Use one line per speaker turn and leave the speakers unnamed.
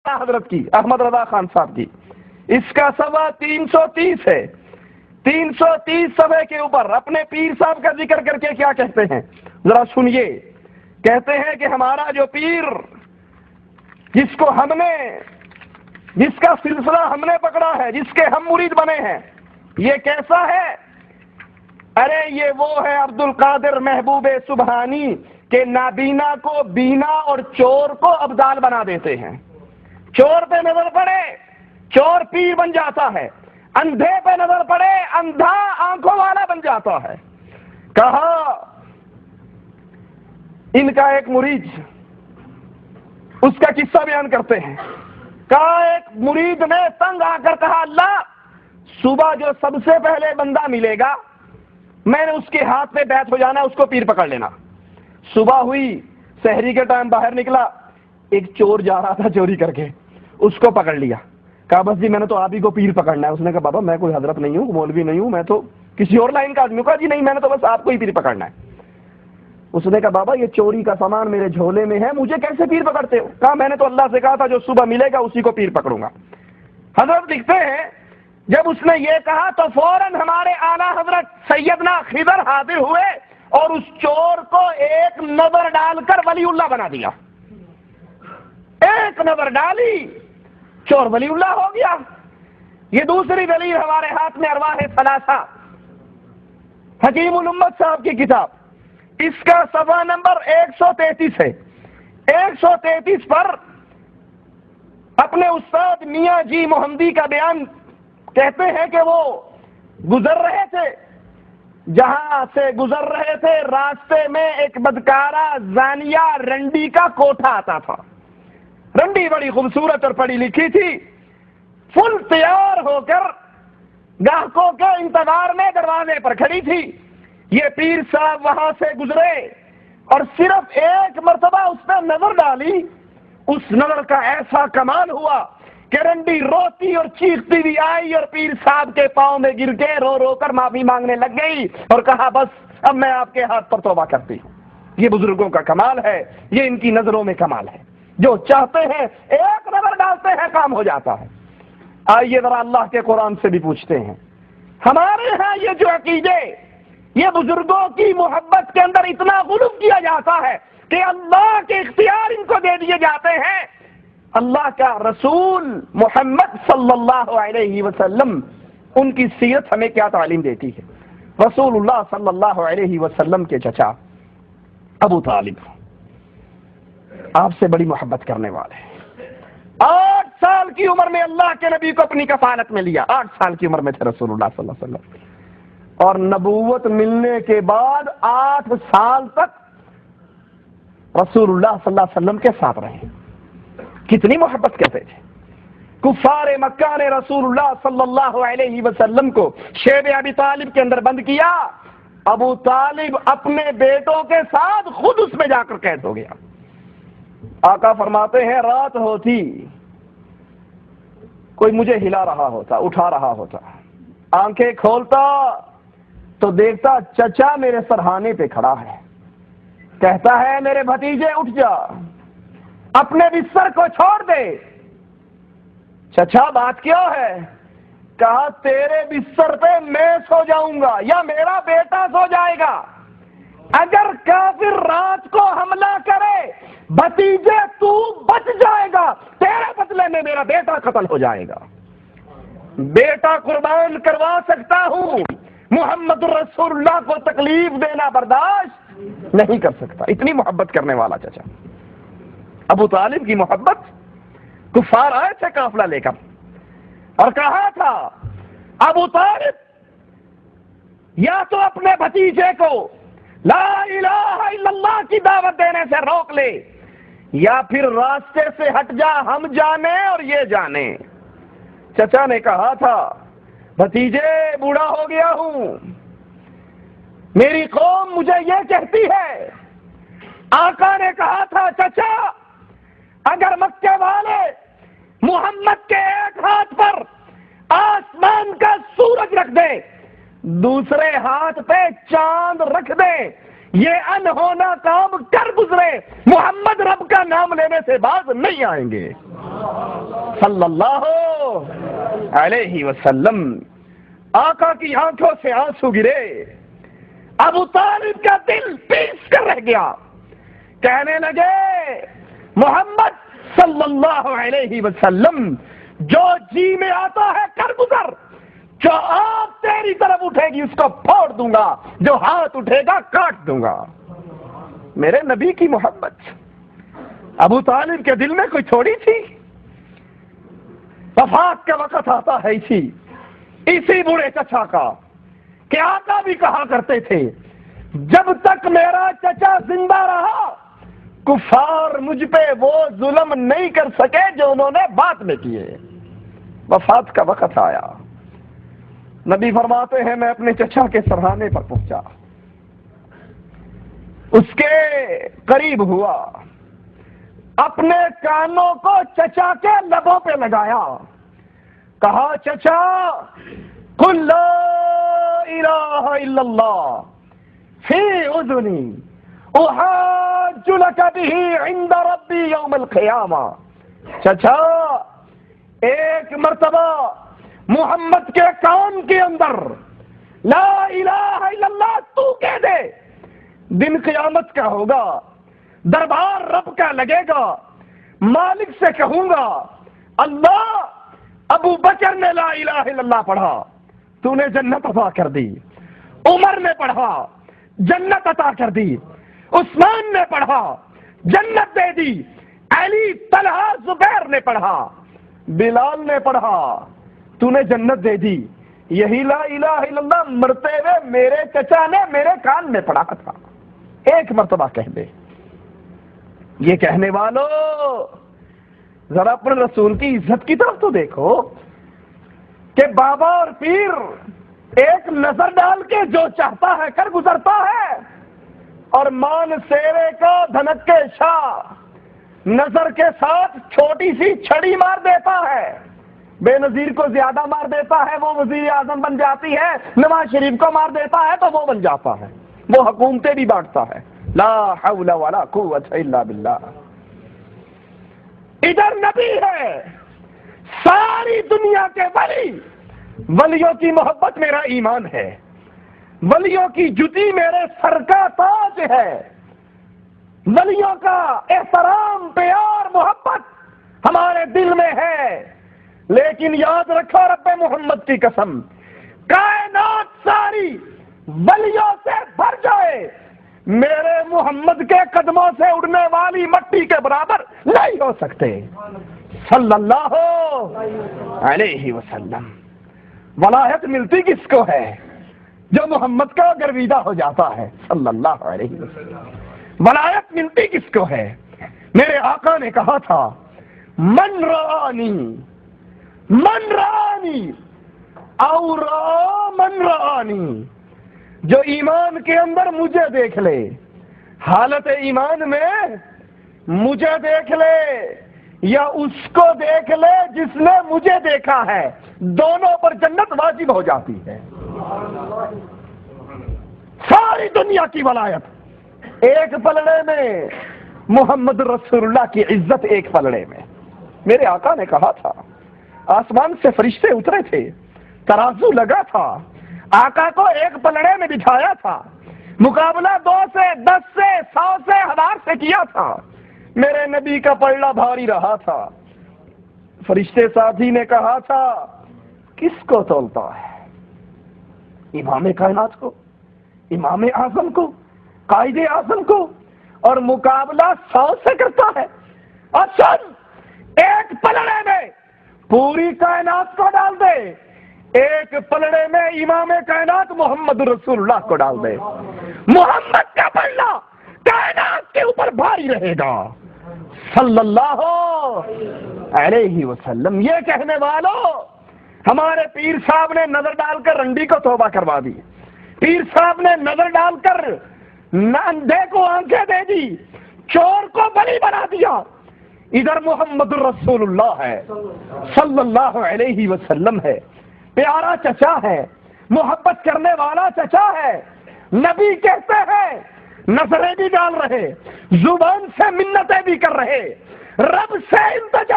حضرت کی، احمد رضا خان صاحب کی، اس کا صفحہ 330 ہے۔ 330 صفحے کے اوپر اپنے پیر صاحب کا ذکر کر کے کیا کہتے ہیں ذرا سنیے۔ کہتے ہیں کہ ہمارا جو پیر، جس کا سلسلہ ہم نے پکڑا ہے، جس کے ہم مرید بنے ہیں، یہ کیسا ہے؟ ارے یہ وہ ہے عبد القادر محبوب سبحانی کہ نابینا کو بینا اور چور کو ابدال بنا دیتے ہیں۔ چور پہ نظر پڑے چور پیر بن جاتا ہے، اندھے پہ نظر پڑے اندھا آنکھوں والا بن جاتا ہے۔ کہا ان کا ایک مرید، اس کا قصہ بیان کرتے ہیں، کہا ایک مرید نے تنگ آ کر کہا اللہ صبح جو سب سے پہلے بندہ ملے گا میں نے اس کے ہاتھ پہ بیعت ہو جانا، اس کو پیر پکڑ لینا۔ صبح ہوئی، سحری کے ٹائم باہر نکلا، ایک چور جا رہا تھا چوری کر کے، اس کو پکڑ لیا۔ کہا بس جی میں نے تو آپ ہی کو پیر پکڑنا ہے۔ اس نے کہا بابا میں کوئی حضرت نہیں ہوں، مولوی نہیں ہوں، میں تو کسی اور لائن کا آدمی ہوں۔ کہا جی نہیں میں نے تو بس آپ کو ہی پیر پکڑنا ہے۔ اس نے کہا بابا یہ چوری کا سامان میرے جھولے میں ہے، مجھے کیسے پیر پکڑتے ہو؟ کہا میں نے تو اللہ سے کہا تھا جو صبح ملے گا اسی کو پیر پکڑوں گا۔ حضرت لکھتے ہیں جب اس نے یہ کہا تو فوراً ہمارے اعلیٰ حضرت سیدنا خضر حاضر ہوئے اور اس چور کو ایک نظر ڈال کر ولی اللہ بنا دیا۔ ایک نظر ڈالی، چور ولی اللہ ہو گیا۔ یہ دوسری دلیل ہمارے ہاتھ میں ارواح ثلاثہ حکیم الامت صاحب کی کتاب، اس کا صفحہ نمبر 133 ہے۔ 133 پر اپنے استاد میاں جی محمدی کا بیان کہتے ہیں کہ وہ گزر رہے تھے، جہاں سے گزر رہے تھے راستے میں ایک بدکارہ زانیہ رنڈی کا کوٹھا آتا تھا۔ رنڈی بڑی خوبصورت اور پڑھی لکھی تھی، فل تیار ہو کر گاہکوں کے انتظار میں دروازے پر کھڑی تھی۔ یہ پیر صاحب وہاں سے گزرے اور صرف ایک مرتبہ اس پہ نظر ڈالی، اس نظر کا ایسا کمال ہوا کہ رنڈی روتی اور چیختی بھی آئی اور پیر صاحب کے پاؤں میں گر کے رو رو کر معافی مانگنے لگ گئی اور کہا بس اب میں آپ کے ہاتھ پر توبہ کرتی ہوں۔ یہ بزرگوں کا کمال ہے، یہ ان کی نظروں میں کمال ہے، جو چاہتے ہیں ایک نظر ڈالتے ہیں کام ہو جاتا ہے۔ آئیے ذرا اللہ کے قرآن سے بھی پوچھتے ہیں، ہمارے ہاں یہ جو عقیدے، یہ بزرگوں کی محبت کے اندر اتنا غلو کیا جاتا ہے کہ اللہ کے اختیار ان کو دے دیے جاتے ہیں۔ اللہ کا رسول محمد صلی اللہ علیہ وسلم، ان کی سیرت ہمیں کیا تعلیم دیتی ہے؟ رسول اللہ صلی اللہ علیہ وسلم کے چچا ابو طالب آپ سے بڑی محبت کرنے والے، 8 سال کی عمر میں اللہ کے نبی کو اپنی کفالت میں لیا۔ 8 سال کی عمر میں تھے رسول اللہ صلی اللہ علیہ وسلم، اور نبوت ملنے کے بعد 8 سال تک رسول اللہ صلی اللہ علیہ وسلم کے ساتھ رہے۔ کتنی محبت کرتے تھے۔ کفار مکہ نے رسول اللہ صلی اللہ علیہ وسلم کو شیب ابی طالب کے اندر بند کیا، ابو طالب اپنے بیٹوں کے ساتھ خود اس میں جا کر قید ہو گیا۔ آقا فرماتے ہیں رات ہوتی، کوئی مجھے ہلا رہا ہوتا، اٹھا رہا ہوتا، آنکھیں کھولتا تو دیکھتا چچا میرے سرہانے پہ کھڑا ہے، کہتا ہے میرے بھتیجے اٹھ جا، اپنے بستر کو چھوڑ دے۔ چچا بات کیا ہے؟ کہا تیرے بستر پہ میں سو جاؤں گا یا میرا بیٹا سو جائے گا، اگر کافر رات کو حملہ کرے بھتیجے تو بچ جائے گا، تیرے بدلے میں میرا بیٹا قتل ہو جائے گا۔ بیٹا قربان کروا سکتا ہوں، محمد رسول اللہ کو تکلیف دینا برداشت نہیں کر سکتا۔ اتنی محبت کرنے والا چچا ابو طالب کی محبت۔ کفار آئے تھے قافلہ لے کر اور کہا تھا ابو طالب یا تو اپنے بھتیجے کو لا الہ الا اللہ کی دعوت دینے سے روک لے یا پھر راستے سے ہٹ جا، ہم جانے اور یہ جانے۔ چچا نے کہا تھا بھتیجے بوڑھا ہو گیا ہوں، میری قوم مجھے یہ کہتی ہے۔ آقا نے کہا تھا چچا اگر مکے والے محمد کے ایک ہاتھ پر آسمان کا سورج رکھ دے، دوسرے ہاتھ پہ چاند رکھ دے، یہ انہونا کام کر گزرے، محمد رب کا نام لینے سے باز نہیں آئیں گے۔ صلی اللہ علیہ وسلم۔ آقا کی آنکھوں سے آنسو گرے، ابو طالب کا دل پیس کر رہ گیا، کہنے لگے محمد صلی اللہ علیہ وسلم جو جی میں آتا ہے کر گزر، جو آپ تیری طرف اٹھے گی اس کو پھوڑ دوں گا، جو ہاتھ اٹھے گا کاٹ دوں گا۔ میرے نبی کی محبت ابو طالب کے دل میں کوئی چھوڑی تھی؟ وفات کا وقت آتا ہے اسی بوڑھے چچا کا، کہ آقا بھی کہا کرتے تھے جب تک میرا چچا زندہ رہا کفار مجھ پہ وہ ظلم نہیں کر سکے جو انہوں نے بعد میں کیے۔ وفات کا وقت آیا، نبی فرماتے ہیں میں اپنے چچا کے سرہانے پر پہنچا، اس کے قریب ہوا، اپنے کانوں کو چچا کے لبوں پہ لگایا، کہا چچا قل لا الہ الا اللہ فی اذنی احاج لک بہ عند ربی یوم القیامہ۔ چچا ایک مرتبہ محمد کے کان کے اندر لا الہ الا اللہ تو کہہ دے، دن قیامت کا ہوگا، دربار رب کا لگے گا، مالک سے کہوں گا اللہ ابو بکر نے لا الہ الا اللہ پڑھا تو نے جنت عطا کر دی، عمر نے پڑھا جنت عطا کر دی، عثمان نے پڑھا جنت دے دی، علی طلحہ زبیر نے پڑھا، بلال نے پڑھا تو نے جنت دے دی۔ یہی لا الہ الا اللہ مرتے ہوئے میرے چچا نے میرے کان میں پڑھا تھا، ایک مرتبہ کہہ دے۔ یہ کہنے والوں ذرا اپنے رسول کی عزت کی طرف تو دیکھو کہ بابا اور پیر ایک نظر ڈال کے جو چاہتا ہے کر گزرتا ہے، اور مان سیرے کا دھنک کے شاہ نظر کے ساتھ چھوٹی سی چھڑی مار دیتا ہے، بے نظیر کو زیادہ مار دیتا ہے وہ وزیر اعظم بن جاتی ہے، نواز شریف کو مار دیتا ہے تو وہ بن جاتا ہے، وہ حکومتیں بھی بانٹتا ہے۔ لا حول ولا قوت الا باللہ۔ ادھر نبی ہے، ساری دنیا کے ولی، ولیوں کی محبت میرا ایمان ہے، ولیوں کی جوتی میرے سر کا تاج ہے، ولیوں کا احترام پیار محبت ہمارے دل میں ہے، لیکن یاد رکھو رب محمد کی قسم کائنات ساری ولیوں سے بھر جائے میرے محمد کے قدموں سے اڑنے والی مٹی کے برابر نہیں ہو سکتے صلی اللہ علیہ وسلم۔ ولایت ملتی کس کو ہے؟ جو محمد کا گرویدہ ہو جاتا ہے صلی اللہ علیہ وسلم۔ ولایت ملتی کس کو ہے؟ میرے آقا نے کہا تھا من رآنی او رآ من رآنی، جو ایمان کے اندر مجھے دیکھ لے، حالت ایمان میں مجھے دیکھ لے یا اس کو دیکھ لے جس نے مجھے دیکھا ہے، دونوں پر جنت واجب ہو جاتی ہے۔ ساری دنیا کی ولایت ایک پلڑے میں، محمد رسول اللہ کی عزت ایک پلڑے میں۔ میرے آقا نے کہا تھا آسمان سے فرشتے اترے تھے، ترازو لگا تھا، آقا کو ایک پلڑے میں بٹھایا تھا، مقابلہ 2 سے 10 سے 100 سے 1000 سے کیا تھا، میرے نبی کا پلڑا بھاری رہا تھا۔ فرشتے ساتھی نے کہا تھا کس کو تولتا ہے؟ امام کائنات کو، امام اعظم کو، قائد اعظم کو، اور مقابلہ 100 سے کرتا ہے۔ اور سن، ایک پلڑے میں پوری کائنات کو ڈال دے، ایک پلڑے میں امام کائنات محمد رسول اللہ کو ڈال دے، محمد کا پلڑا کائنات کے اوپر بھاری رہے گا صلی اللہ علیہ وسلم۔ یہ کہنے والوں ہمارے پیر صاحب نے نظر ڈال کر رنڈی کو توبہ کروا دی، پیر صاحب نے نظر ڈال کر اندھے کو آنکھیں دے دی، چور کو بلی بنا دیا۔ ادھر محمد رسول اللہ ہے صلی اللہ علیہ وسلم ہے، پیارا چچا ہے، محبت کرنے والا چچا ہے، نبی کہتے ہیں، نظریں بھی ڈال رہے، زبان سے منتیں بھی کر رہے، رب سے التجا